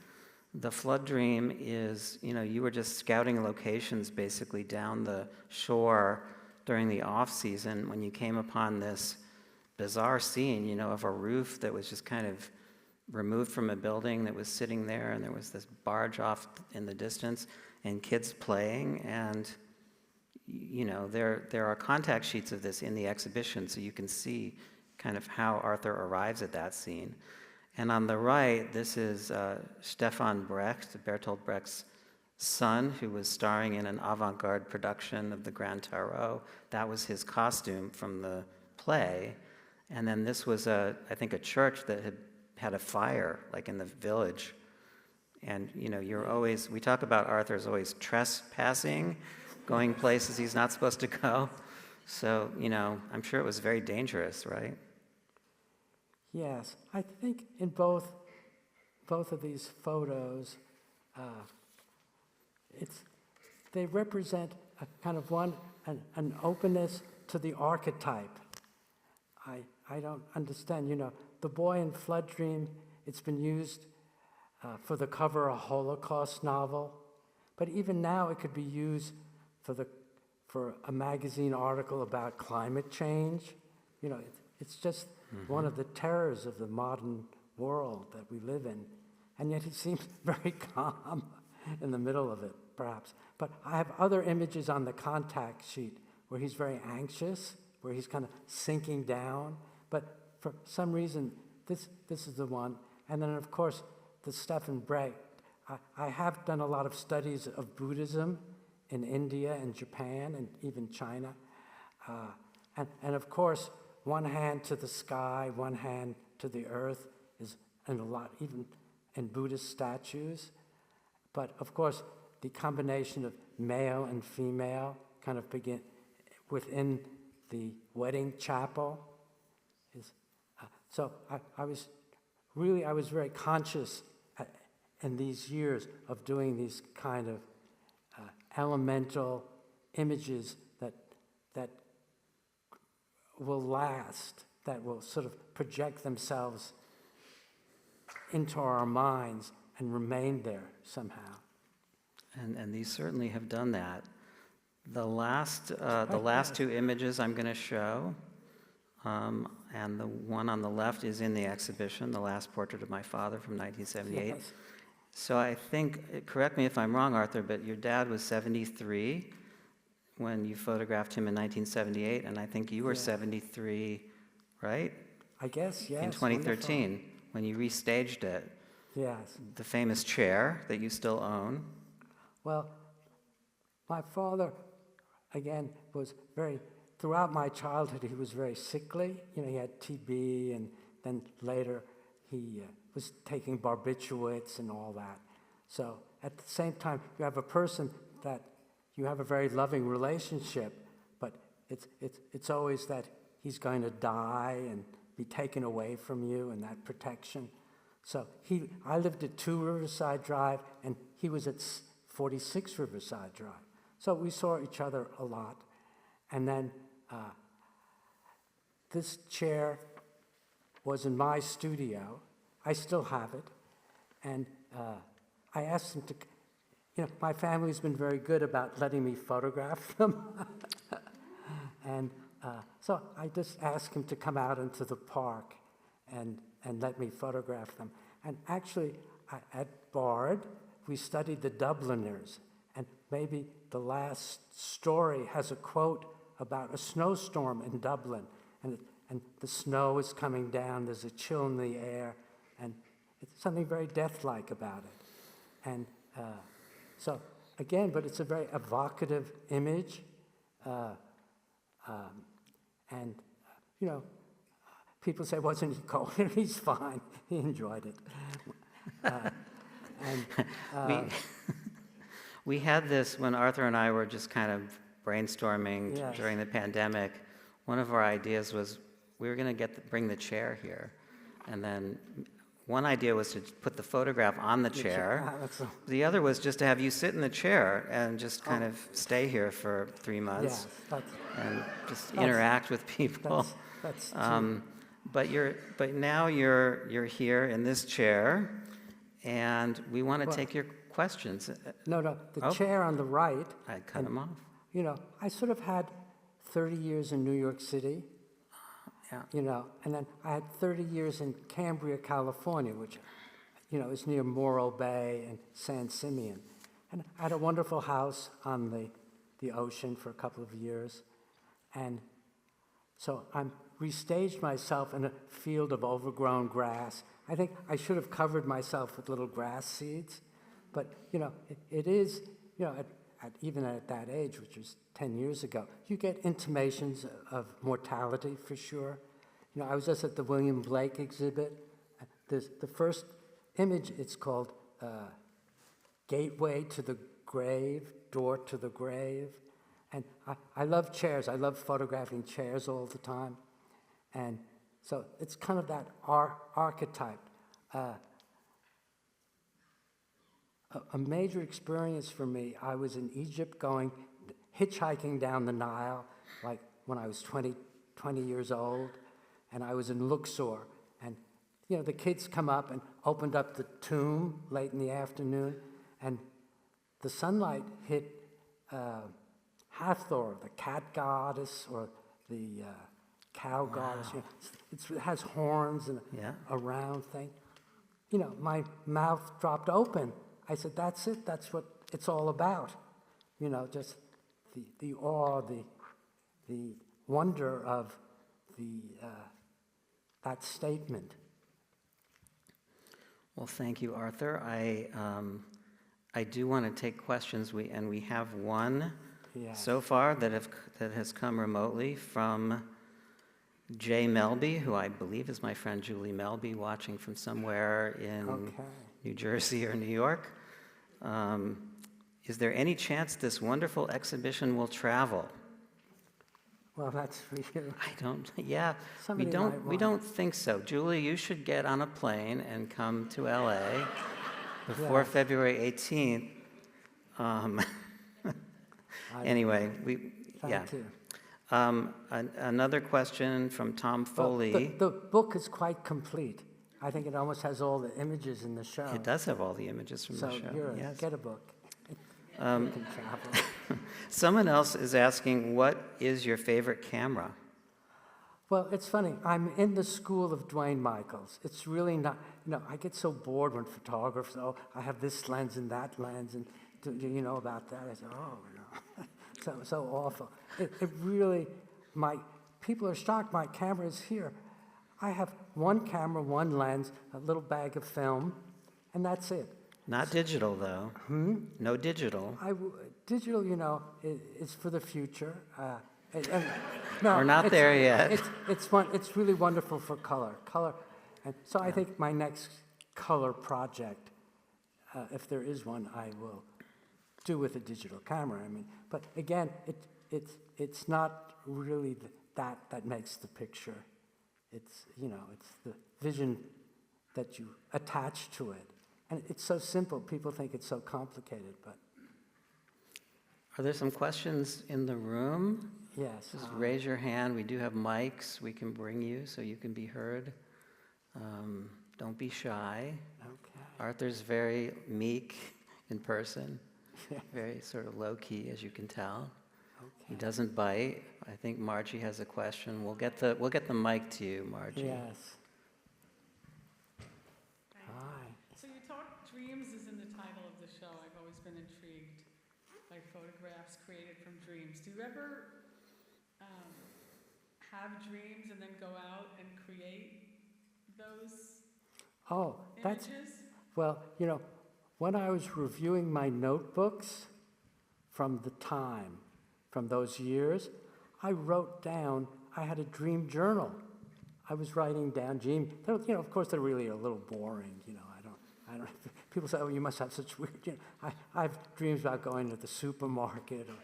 The flood dream is, you were just scouting locations basically down the shore during the off season when you came upon this bizarre scene, of a roof that was just kind of removed from a building that was sitting there, and there was this barge off in the distance and kids playing, and you know, there are contact sheets of this in the exhibition, so you can see kind of how Arthur arrives at that scene. And on the right, this is Stefan Brecht, Bertolt Brecht's son, who was starring in an avant-garde production of the Grand Tarot. That was his costume from the play. And then this was, I think, a church that had a fire, like in the village. And, you know, we talk about Arthur as always trespassing, going places he's not supposed to go. So, you know, I'm sure it was very dangerous, right? Yes, I think in both of these photos, they represent a kind of an openness to the archetype. I don't understand, you know, the boy in Flood Dream, it's been used for the cover of a Holocaust novel, but even now it could be used for a magazine article about climate change. You know, it's just one of the terrors of the modern world that we live in, and yet he seems very calm in the middle of it, perhaps. But I have other images on the contact sheet where he's very anxious, where he's kind of sinking down, but for some reason, this is the one. And then, of course, the Stefan Brecht. I have done a lot of studies of Buddhism in India and Japan and even China. And of course, one hand to the sky, one hand to the earth is in a lot, even in Buddhist statues. But of course, the combination of male and female kind of begin within the wedding chapel. So I was very conscious in these years of doing these kind of elemental images that will last, that will sort of project themselves into our minds and remain there somehow. And these certainly have done that. The last two images I'm going to show, and the one on the left is in the exhibition, The Last Portrait of My Father from 1978. Yes. So I think, correct me if I'm wrong, Arthur, but your dad was 73 when you photographed him in 1978, and I think you were 73, right? I guess, yes. In 2013, when you restaged it. Yes. The famous chair that you still own. Well, my father, again, was throughout my childhood, he was very sickly. You know, he had TB, and then later he was taking barbiturates and all that. So at the same time, you have a person that you have a very loving relationship, but it's always that he's going to die and be taken away from you, and that protection. So I lived at 2 Riverside Drive, and he was at 46 Riverside Drive. So we saw each other a lot. And then this chair was in my studio. I still have it. And I asked him to, you know, my family's been very good about letting me photograph them. And so I just asked him to come out into the park and let me photograph them. And actually, at Bard, we studied the Dubliners, and maybe the last story has a quote about a snowstorm in Dublin, and the snow is coming down, there's a chill in the air, and it's something very death-like about it. And so, again, but it's a very evocative image, and, you know, people say, wasn't he cold? He's fine. He enjoyed it. We had this when Arthur and I were just kind of brainstorming Yes. during the pandemic. One of our ideas was we were going to bring the chair here. And then one idea was to put the photograph on the chair. The other was just to have you sit in the chair and just kind of stay here for 3 months and just interact with people. That's But now you're here in this chair, and we want to take your questions. No, the chair on the right. I cut him off. You know, I sort of had 30 years in New York City. Yeah. You know, and then I had 30 years in Cambria, California, which, you know, is near Morro Bay and San Simeon. And I had a wonderful house on the ocean for a couple of years. And so I'm restaged myself in a field of overgrown grass. I think I should have covered myself with little grass seeds, but it is, even at that age, which was 10 years ago, you get intimations of mortality for sure. I was just at the William Blake exhibit. There's the first image, it's called Gateway to the Grave, Door to the Grave. And I love chairs. I love photographing chairs all the time. And so it's kind of that archetype. A major experience for me, I was in Egypt hitchhiking down the Nile, like when I was 20 years old, and I was in Luxor. And, the kids come up and opened up the tomb late in the afternoon, and the sunlight hit Hathor, the cat goddess, or the cow goddess. It has horns and a round thing. My mouth dropped open. I said, that's it. That's what it's all about. Just the awe, the wonder of that statement. Well, thank you, Arthur. I do want to take questions. We have one so far that has come remotely from Jay Melby, who I believe is my friend Julie Melby, watching from somewhere in New Jersey or New York. Is there any chance this wonderful exhibition will travel? Well, that's for you. We don't think so. Julie, you should get on a plane and come to LA before February 18th. Anyway, Thank you. Another question from Tom Foley. Well, the book is quite complete. I think it almost has all the images in the show. It does have all the images from the show. So get a book. You can travel. Someone else is asking, what is your favorite camera? Well, it's funny. I'm in the school of Dwayne Michaels. It's really not, I get so bored when photographers, I have this lens and that lens, and do you know about that? I say, so awful. It really, people are shocked my camera is here. I have one camera, one lens, a little bag of film, and that's it. Not digital, though. No digital. Digital, is for the future. We're not there yet. It's really wonderful for color. And so I think my next color project, if there is one, I will do with a digital camera. But again, it's not really that makes the picture. It's the vision that you attach to it. And it's so simple. People think it's so complicated, but. Are there some questions in the room? Yes. Just raise your hand. We do have mics we can bring you so you can be heard. Don't be shy. Okay. Arthur's very meek in person, very sort of low-key, as you can tell. Okay. He doesn't bite. I think Margie has a question. We'll get the mic to you, Margie. Yes. Hi. So you talk, dreams is in the title of the show. I've always been intrigued by photographs created from dreams. Do you ever have dreams and then go out and create those images? Well, when I was reviewing my notebooks from those years, I wrote down, I had a dream journal. I was writing down dreams. Of course, they're really a little boring. I don't. People say, "Oh, you must have such weird." I have dreams about going to the supermarket or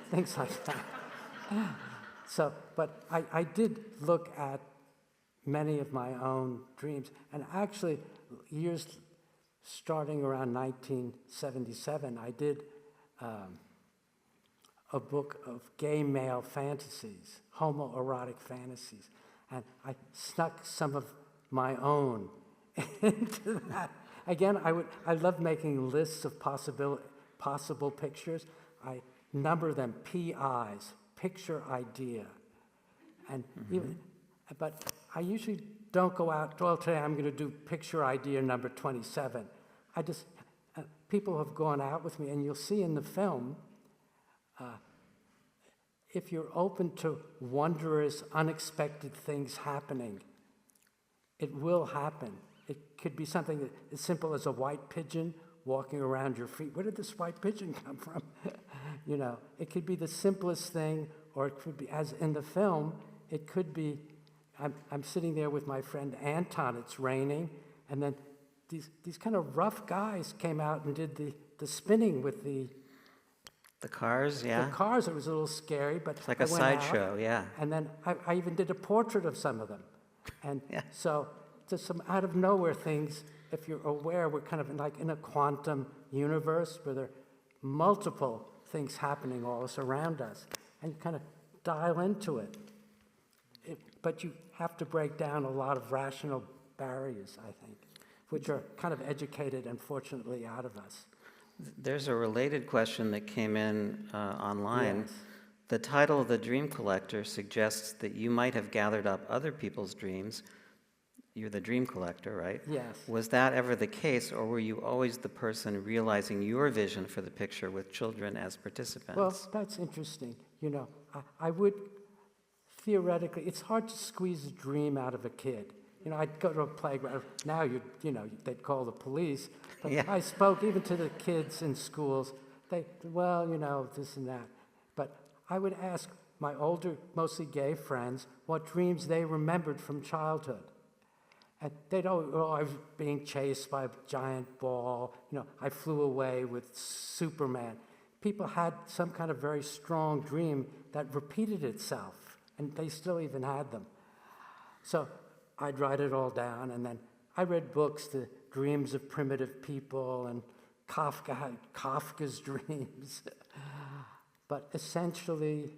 things like that. So, but I did look at many of my own dreams, and actually, years starting around 1977, I did a book of gay male fantasies, homoerotic fantasies, and I snuck some of my own into that. Again, I love making lists of possible pictures. I number them PIs, picture idea, and but I usually don't go out. Well, today I'm going to do picture idea number 27. People have gone out with me, and you'll see in the film if you're open to wondrous, unexpected things happening, it will happen. It could be something as simple as a white pigeon walking around your feet. Where did this white pigeon come from? You know, it could be the simplest thing, or it could be, as in the film, it could be, I'm sitting there with my friend Anton, it's raining, and then these kind of rough guys came out and did the spinning with the cars, yeah. the cars. It was a little scary, but It's like I a went out, sideshow, yeah. And then I even did a portrait of some of them. And Yeah. so just some out of nowhere things, if you're aware, we're kind of like in a quantum universe where there are multiple things happening all around us, and you kind of dial into it. But you have to break down a lot of rational barriers, I think, which are kind of educated, unfortunately, out of us. There's a related question that came in online. Yes. The title of The Dream Collector suggests that you might have gathered up other people's dreams. You're the dream collector, right? Yes. Was that ever the case, or were you always the person realizing your vision for the picture with children as participants? Well, that's interesting. You know, I would theoretically, it's hard to squeeze a dream out of a kid. You know, I'd go to a playground. Now, you know, they'd call the police. But Yeah. I spoke even to the kids in schools. Well, you know, this and that. But I would ask my older, mostly gay friends what dreams they remembered from childhood. And they'd always, oh, I was being chased by a giant ball. You know, I flew away with Superman. People had some kind of very strong dream that repeated itself, and they still even had them. So I'd write it all down, and then I read books, The Dreams of Primitive People, and Kafka had Kafka's dreams. But essentially,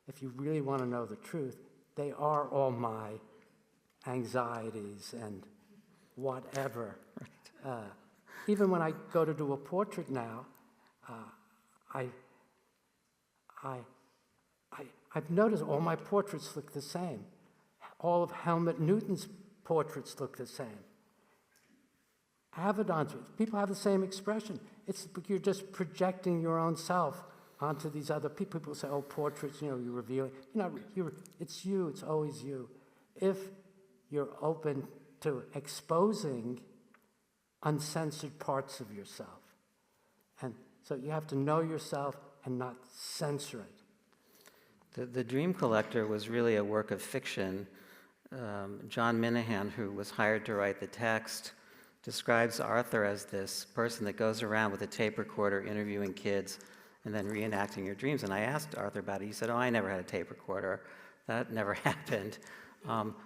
if you really want to know the truth, they are all my anxieties and whatever. Even when I go to do a portrait now, I've noticed all my portraits look the same. All of Helmut Newton's portraits look the same. Avedon's, people have the same expression. It's you're just projecting your own self onto these other people. People say, "Oh, portraits, you know, you're revealing." It's you. It's always you. If you're open to exposing uncensored parts of yourself, and so you have to know yourself and not censor it. The Dream Collector was really a work of fiction. John Minahan, who was hired to write the text, describes Arthur as this person that goes around with a tape recorder interviewing kids and then reenacting your dreams. And I asked Arthur about it. He said, "Oh, I never had a tape recorder. That never happened."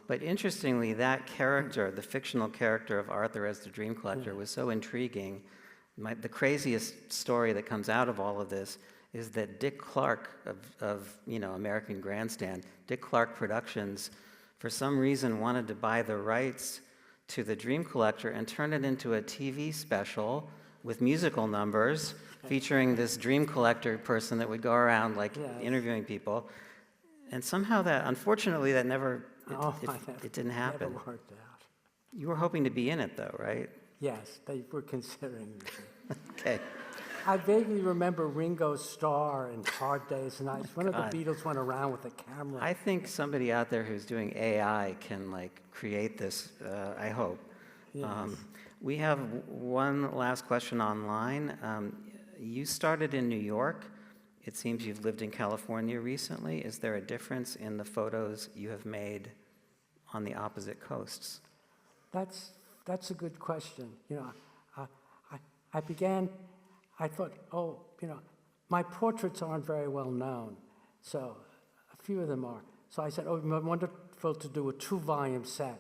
But interestingly, that character, the fictional character of Arthur as the Dream Collector, was so intriguing. The craziest story that comes out of all of this is that Dick Clark of American Grandstand, Dick Clark Productions, for some reason wanted to buy the rights to the Dream Collector and turn it into a TV special with musical numbers featuring this Dream Collector person that would go around interviewing people. And somehow unfortunately, that never, it didn't happen. Never worked out. You were hoping to be in it though, right? Yes, they were considering it. Okay. I vaguely remember Ringo Starr in Hard Day's Night. One of the Beatles went around with a camera. I think somebody out there who's doing AI can create this, I hope. Yes. We have one last question online. You started in New York. It seems you've lived in California recently. Is there a difference in the photos you have made on the opposite coasts? That's a good question. You know, I thought, my portraits aren't very well known, so a few of them are. So I said, oh, it'd be wonderful to do a 2-volume set,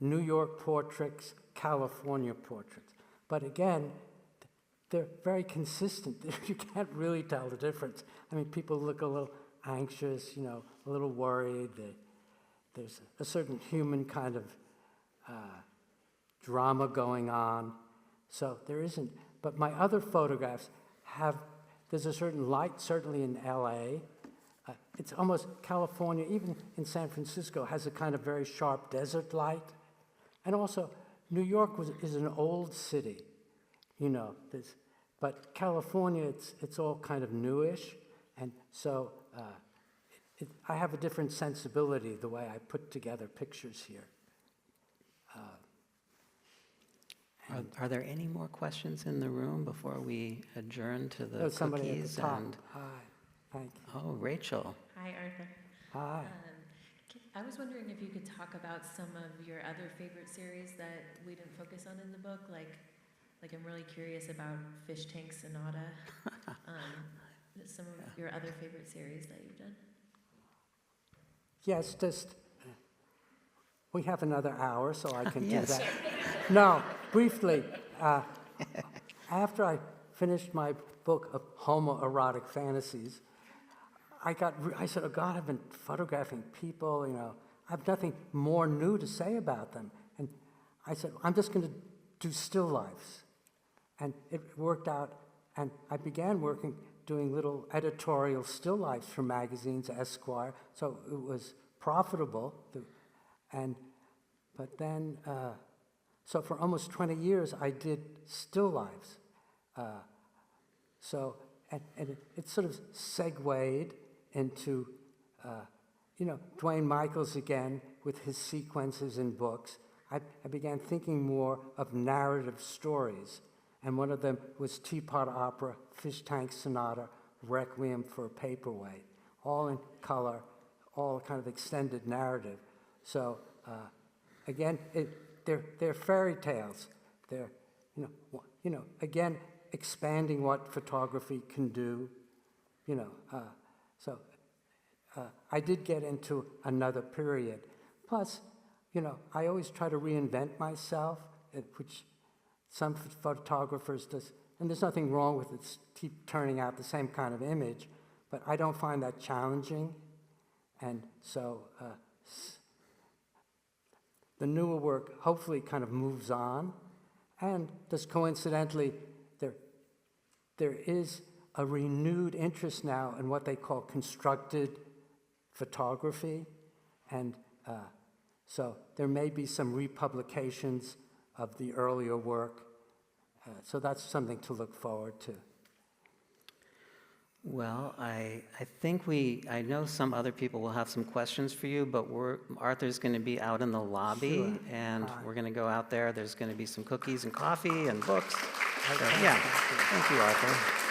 New York portraits, California portraits. But again, they're very consistent. You can't really tell the difference. I mean, people look a little anxious, a little worried. There's a certain human kind of drama going on. So there isn't. But my other photographs there's a certain light, certainly in LA. It's almost California, even in San Francisco, has a kind of very sharp desert light. And also, New York is an old city, but California, it's all kind of newish. And so I have a different sensibility the way I put together pictures here. Are there any more questions in the room before we adjourn to the There's somebody at cookies the top. and? Hi, thank you. Oh, Rachel. Hi, Arthur. Hi. I was wondering if you could talk about some of your other favorite series that we didn't focus on in the book. Like I'm really curious about Fish Tank Sonata. Some of your other favorite series that you've done. Yes, just, we have another hour, so I can Yes. do that. No, briefly, after I finished my book of homoerotic fantasies, I said, oh God, I've been photographing people, I have nothing more new to say about them. And I said, I'm just going to do still lifes. And it worked out, and I began doing little editorial still lifes for magazines, Esquire, so it was profitable. But then, so for almost 20 years, I did still lifes. And it sort of segued into, Dwayne Michaels again with his sequences in books. I began thinking more of narrative stories, and one of them was Teapot Opera, Fish Tank Sonata, Requiem for a Paperweight, all in color, all kind of extended narrative. So again, they're fairy tales. They're, again, expanding what photography can do. I did get into another period. Plus, I always try to reinvent myself, which some photographers does, and there's nothing wrong with it, keep turning out the same kind of image, but I don't find that challenging. And so the newer work hopefully kind of moves on, and just coincidentally, there is a renewed interest now in what they call constructed photography, and so there may be some republications of the earlier work, so that's something to look forward to. Well, I think I know some other people will have some questions for you, but Arthur's going to be out in the lobby, Sure. and we're going to go out there. There's going to be some cookies and coffee and books. Okay. Yeah, thank you, Arthur.